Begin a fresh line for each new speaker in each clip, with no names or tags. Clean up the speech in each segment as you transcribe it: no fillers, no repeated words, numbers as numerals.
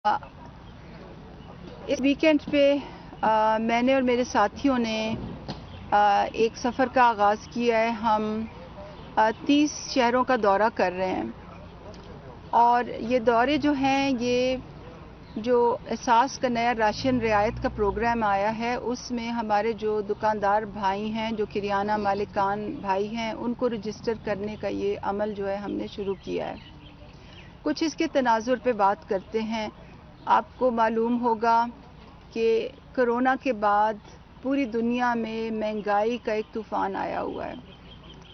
इस वीकेंड पे मैंने और मेरे साथियों ने एक सफ़र का आगाज़ किया है। हम 30 शहरों का दौरा कर रहे हैं और ये दौरे जो हैं, ये जो एहसास का नया राशन रियायत का प्रोग्राम आया है, उसमें हमारे जो दुकानदार भाई हैं, जो किरियाना मालिकान भाई हैं, उनको रजिस्टर करने का ये अमल जो है हमने शुरू किया है। कुछ इसके तनाजुर पे बात करते हैं। आपको मालूम होगा कि कोरोना के बाद पूरी दुनिया में महंगाई का एक तूफ़ान आया हुआ है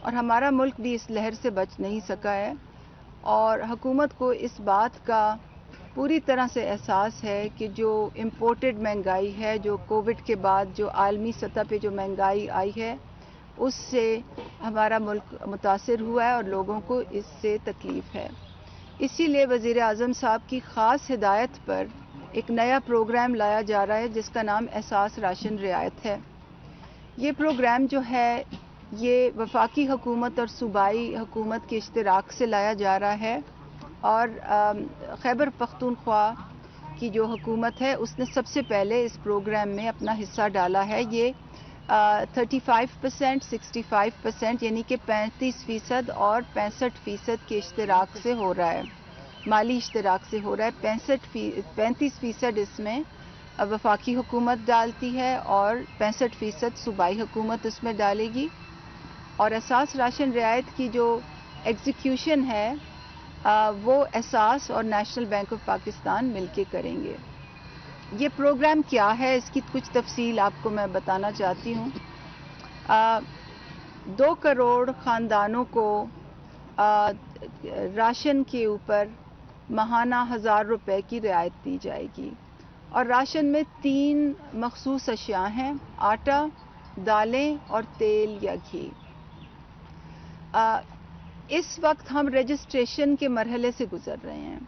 और हमारा मुल्क भी इस लहर से बच नहीं सका है और हुकूमत को इस बात का पूरी तरह से एहसास है कि जो इम्पोर्टेड महंगाई है, जो कोविड के बाद जो आलमी सतह पे जो महंगाई आई है, उससे हमारा मुल्क मुतासिर हुआ है और लोगों को इससे तकलीफ़ है। इसीलिए वज़ीर आज़म साहब की ख़ास हिदायत पर एक नया प्रोग्राम लाया जा रहा है जिसका नाम एहसास राशन रियायत है। ये प्रोग्राम जो है, ये वफाकी हुकूमत और सूबाई हुकूमत के इश्तिराक से लाया जा रहा है और खैबर पख्तूनख्वा की जो हुकूमत है, उसने सबसे पहले इस प्रोग्राम में अपना हिस्सा डाला है। ये 35%, 65% यानी कि 35% और 65% के इश्तिराक से हो रहा है, माली इश्तिराक से हो रहा है। 35% इसमें वफाकी हुकूमत डालती है और 65% सूबाई हुकूमत उसमें डालेगी और एहसास राशन रियायत की जो एग्जीक्यूशन है वो एहसास और नेशनल बैंक ऑफ पाकिस्तान मिलके करेंगे। ये प्रोग्राम क्या है, इसकी कुछ तफसील आपको मैं बताना चाहती हूँ। 2 करोड़ ख़ानदानों को राशन के ऊपर माहाना 1000 रुपए की रियायत दी जाएगी और राशन में 3 मखसूस अशिया हैं: आटा, दालें और तेल या घी। इस वक्त हम रजिस्ट्रेशन के मरहले से गुजर रहे हैं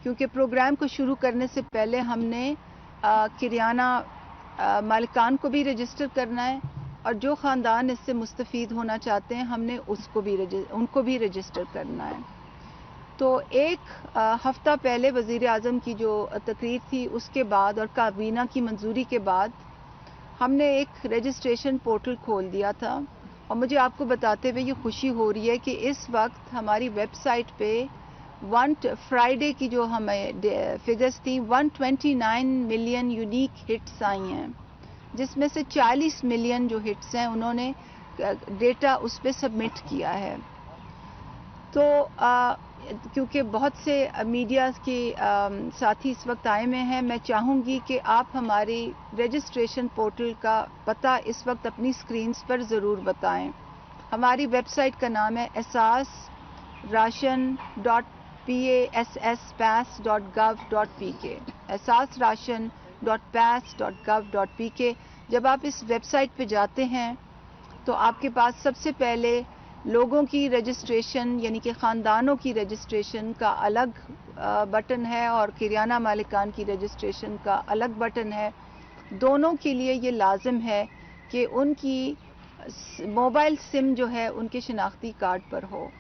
क्योंकि प्रोग्राम को शुरू करने से पहले हमने किरियाना मालिकान को भी रजिस्टर करना है और जो ख़ानदान इससे मुस्तफ़ीद होना चाहते हैं, हमने उनको भी रजिस्टर करना है। तो एक हफ़्ता पहले वज़ीर आज़म की जो तकरीर थी, उसके बाद और काबीना की मंजूरी के बाद हमने एक रजिस्ट्रेशन पोर्टल खोल दिया था और मुझे आपको बताते हुए ये खुशी हो रही है कि इस वक्त हमारी वेबसाइट पे फ्राइडे की जो हमें फिगर्स थी, 129 मिलियन यूनिक हिट्स आई हैं, जिसमें से 40 मिलियन जो हिट्स हैं उन्होंने डेटा उस पर सबमिट किया है। तो क्योंकि बहुत से मीडिया के साथी इस वक्त आए में हैं, मैं चाहूँगी कि आप हमारी रजिस्ट्रेशन पोर्टल का पता इस वक्त अपनी स्क्रीन्स पर ज़रूर बताएं। हमारी वेबसाइट का नाम है esaasration.pass.gov.pk, esaasration.pass.gov.pk। जब आप इस वेबसाइट पे जाते हैं तो आपके पास सबसे पहले लोगों की रजिस्ट्रेशन यानी कि ख़ानदानों की रजिस्ट्रेशन का अलग बटन है और किरियाना मालिकान की रजिस्ट्रेशन का अलग बटन है। दोनों के लिए ये लाजिम है कि उनकी मोबाइल सिम जो है उनके शनाख्ती कार्ड पर हो।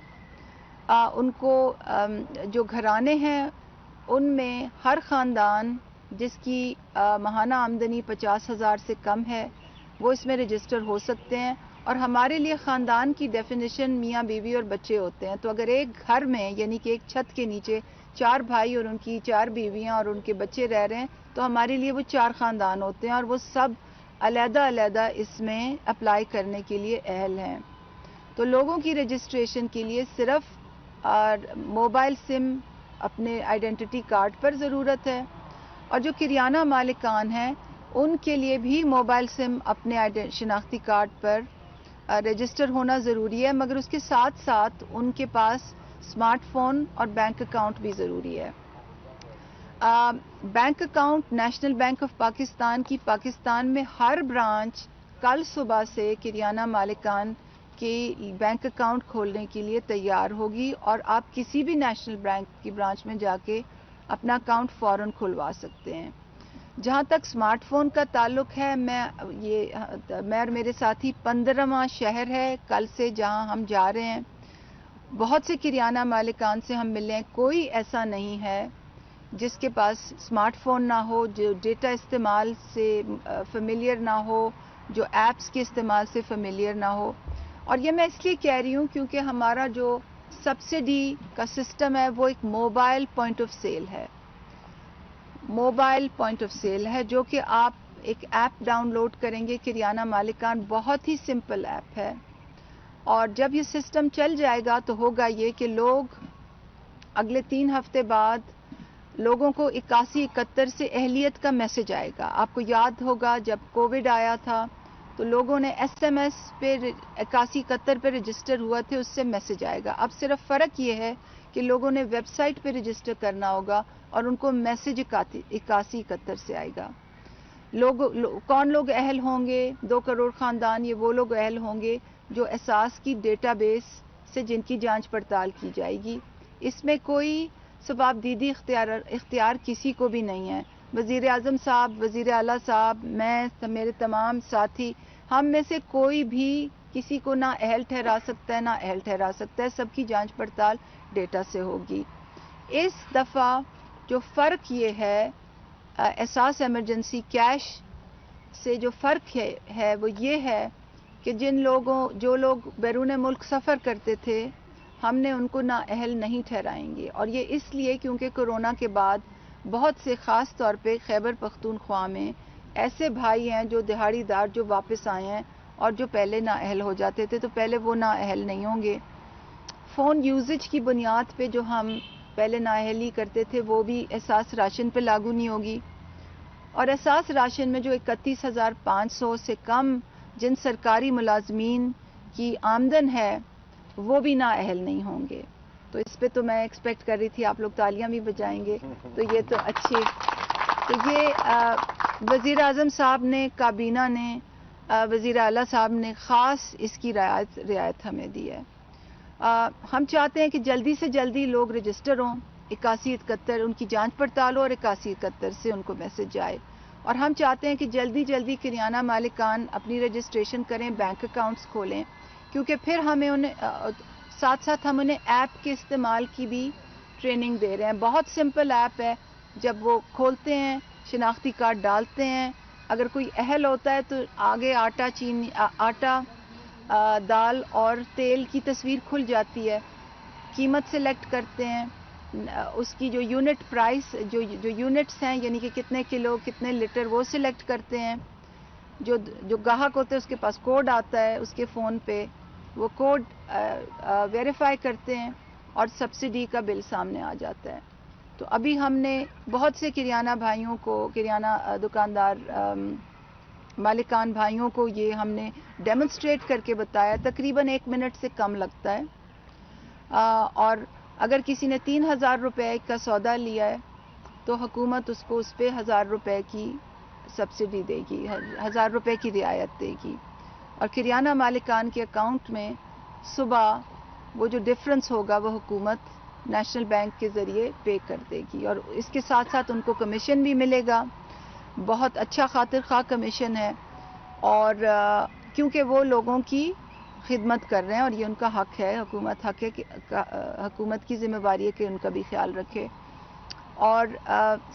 उनको जो घराने हैं उनमें हर ख़ानदान जिसकी माहाना आमदनी 50,000 से कम है वो इसमें रजिस्टर हो सकते हैं। और हमारे लिए ख़ानदान की डेफिनेशन मियाँ बीवी और बच्चे होते हैं। तो अगर एक घर में यानी कि एक छत के नीचे 4 भाई और उनकी 4 बीवियाँ और उनके बच्चे रह रहे हैं तो हमारे लिए वो 4 ख़ानदान होते हैं और वो सब अलग-अलग इसमें अप्लाई करने के लिए अहल हैं। तो लोगों की रजिस्ट्रेशन के लिए सिर्फ मोबाइल सिम अपने आइडेंटिटी कार्ड पर ज़रूरत है और जो किरियाना मालिकान हैं उनके लिए भी मोबाइल सिम अपने शनाख्ती कार्ड पर रजिस्टर होना ज़रूरी है, मगर उसके साथ साथ उनके पास स्मार्टफोन और बैंक अकाउंट भी ज़रूरी है। Bank account national bank of Pakistan की पाकिस्तान में हर ब्रांच कल सुबह से किरियाना मालिकान के बैंक अकाउंट खोलने के लिए तैयार होगी और आप किसी भी नेशनल बैंक की ब्रांच में जाके अपना अकाउंट फ़ौरन खुलवा सकते हैं। जहाँ तक स्मार्टफोन का ताल्लुक है, मैं और मेरे साथी 15वां शहर है कल से जहाँ हम जा रहे हैं। बहुत से किरियाना मालिकान से हम मिले हैं, कोई ऐसा नहीं है جس کے پاس اسمارٹ فون نہ ہو، جو ڈیٹا استعمال سے فیملیئر نہ ہو، جو ایپس کے استعمال سے فیملیئر نہ ہو. اور یہ میں اس لیے کہہ رہی ہوں کیونکہ ہمارا جو سبسڈی کا سسٹم ہے وہ ایک موبائل پوائنٹ آف سیل ہے. موبائل پوائنٹ آف سیل ہے جو کہ آپ ایک ایپ ڈاؤن لوڈ کریں گے کریانہ مالکان. بہت ہی سمپل ایپ ہے. اور جب یہ سسٹم چل جائے گا تو ہوگا یہ کہ لوگ اگلے 3 ہفتے بعد لوگوں کو 8171 سے اہلیت کا میسج آئے گا. آپ کو یاد ہوگا جب کووڈ آیا تھا تو لوگوں نے ایس ایم ایس پہ 8171 پہ رجسٹر ہوا تھے، اس سے میسج آئے گا. اب صرف فرق یہ ہے کہ لوگوں نے ویب سائٹ پہ رجسٹر کرنا ہوگا اور ان کو میسج 8171 سے آئے گا. کون لوگ اہل ہوں گے؟ 2 کروڑ خاندان. یہ وہ لوگ اہل ہوں گے جو احساس کی ڈیٹا بیس سے جن کی جانچ پڑتال کی جائے گی. اس میں کوئی ثواب دیدی اختیار کسی کو بھی نہیں ہے. وزیر اعظم صاحب، وزیر اعلیٰ صاحب، میں، میرے تمام ساتھی، ہم میں سے کوئی بھی کسی کو نہ اہل ٹھہرا سکتا ہے نہ اہل ٹھہرا سکتا ہے. سب کی جانچ پڑتال ڈیٹا سے ہوگی. اس دفعہ جو فرق یہ ہے احساس ایمرجنسی کیش سے جو فرق ہے وہ یہ ہے کہ جو لوگ بیرون ملک سفر کرتے تھے ہم نے ان کو نااہل نہیں ٹھہرائیں گے. اور یہ اس لیے کیونکہ کورونا کے بعد بہت سے خاص طور پہ خیبر پختونخوا میں ایسے بھائی ہیں جو دہاڑی دار جو واپس آئے ہیں اور جو پہلے نااہل ہو جاتے تھے تو پہلے وہ نااہل نہیں ہوں گے. فون یوزج کی بنیاد پہ جو ہم پہلے نااہلی کرتے تھے وہ بھی احساس راشن پہ لاگو نہیں ہوگی. اور احساس راشن میں جو 31,500 سے کم جن سرکاری ملازمین کی آمدن ہے وہ بھی نااہل نہیں ہوں گے. تو اس پہ تو میں ایکسپیکٹ کر رہی تھی آپ لوگ تالیاں بھی بجائیں گے، تو یہ تو اچھی. تو یہ وزیر اعظم صاحب نے، کابینہ نے، وزیر اعلیٰ صاحب نے خاص اس کی رعایت ہمیں دی ہے. ہم چاہتے ہیں کہ جلدی سے جلدی لوگ رجسٹر ہوں. 8171 ان کی جانچ پڑتال ہو اور 8171 سے ان کو میسج جائے. اور ہم چاہتے ہیں کہ جلدی جلدی کریانہ مالکان اپنی رجسٹریشن کریں، بینک اکاؤنٹس کھولیں، کیونکہ پھر ہمیں ساتھ ساتھ ہم انہیں ایپ کے استعمال کی بھی ٹریننگ دے رہے ہیں. بہت سمپل ایپ ہے. جب وہ کھولتے ہیں شناختی کارڈ ڈالتے ہیں، اگر کوئی اہل ہوتا ہے تو آگے آٹا، دال اور تیل کی تصویر کھل جاتی ہے. قیمت سلیکٹ کرتے ہیں، اس کی جو یونٹ پرائس جو یونٹس ہیں یعنی کہ کتنے کلو کتنے لیٹر وہ سلیکٹ کرتے ہیں. جو گاہک ہوتے ہیں اس کے پاس کوڈ آتا ہے اس کے فون پہ، وہ کوڈ ویریفائی کرتے ہیں اور سبسڈی کا بل سامنے آ جاتا ہے. تو ابھی ہم نے بہت سے کریانہ بھائیوں کو، کریانہ دکاندار مالکان بھائیوں کو یہ ہم نے ڈیمونسٹریٹ کر کے بتایا. تقریباً 1 منٹ سے کم لگتا ہے. اور اگر کسی نے 3,000 روپے کا سودا لیا ہے تو حکومت اس کو اس پہ 1,000 روپے کی سبسڈی دے گی، 1,000 روپے کی رعایت دے گی. اور کریانہ مالکان کے اکاؤنٹ میں صبح وہ جو ڈفرنس ہوگا وہ حکومت نیشنل بینک کے ذریعے پے کر دے گی. اور اس کے ساتھ ساتھ ان کو کمیشن بھی ملے گا. بہت اچھا خاطر خواہ کمیشن ہے. اور کیونکہ وہ لوگوں کی خدمت کر رہے ہیں اور یہ ان کا حق ہے. حکومت کی ذمہ داری ہے کہ ان کا بھی خیال رکھے. اور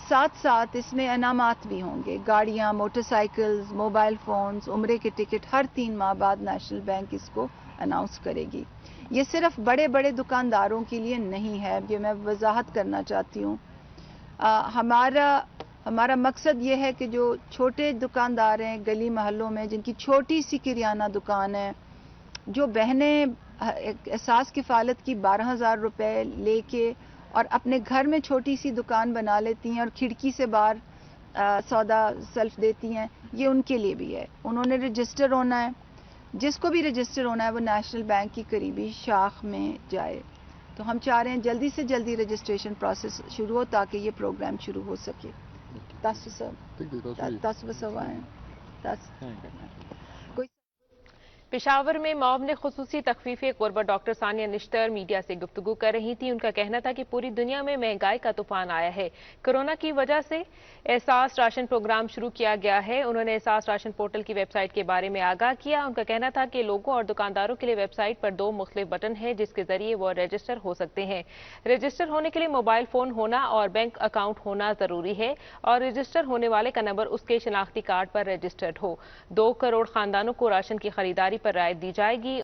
ساتھ ساتھ اس میں انعامات بھی ہوں گے، گاڑیاں، موٹر سائیکلز، موبائل فونز، عمرے کے ٹکٹ ہر 3 ماہ بعد نیشنل بینک اس کو اناؤنس کرے گی. یہ صرف بڑے بڑے دکانداروں کے لیے نہیں ہے، یہ میں وضاحت کرنا چاہتی ہوں. ہمارا مقصد یہ ہے کہ جو چھوٹے دکاندار ہیں گلی محلوں میں جن کی چھوٹی سی کریانہ دکان ہے، جو بہنیں احساس کفالت کی 12,000 روپے لے کے اور اپنے گھر میں چھوٹی سی دکان بنا لیتی ہیں اور کھڑکی سے باہر سودا سیلف دیتی ہیں، یہ ان کے لیے بھی ہے. انہوں نے رجسٹر ہونا ہے. جس کو بھی رجسٹر ہونا ہے وہ نیشنل بینک کی قریبی شاخ میں جائے. تو ہم چاہ رہے ہیں جلدی سے جلدی رجسٹریشن پروسیس شروع ہو تاکہ یہ پروگرام شروع ہو سکے.
पेशावर में मॉब ने खुसूसी तखफीफ गुर्बत डॉक्टर सानिया निश्तर मीडिया से गुफ्तगू कर रही थी। उनका कहना था कि पूरी दुनिया में महंगाई का तूफान आया है। कोरोना की वजह से एहसास राशन प्रोग्राम शुरू किया गया है। उन्होंने एहसास राशन पोर्टल की वेबसाइट के बारे में आगाह किया। उनका कहना था कि लोगों और दुकानदारों के लिए वेबसाइट पर 2 मुख्तलिफ बटन हैं जिसके जरिए वो रजिस्टर हो सकते हैं। रजिस्टर होने के लिए मोबाइल फोन होना और बैंक अकाउंट होना जरूरी है और रजिस्टर होने वाले का नंबर उसके शनाख्ती कार्ड पर रजिस्टर्ड हो। 2 करोड़ खानदानों को राशन की खरीदारी पर राहत दी जाएगी।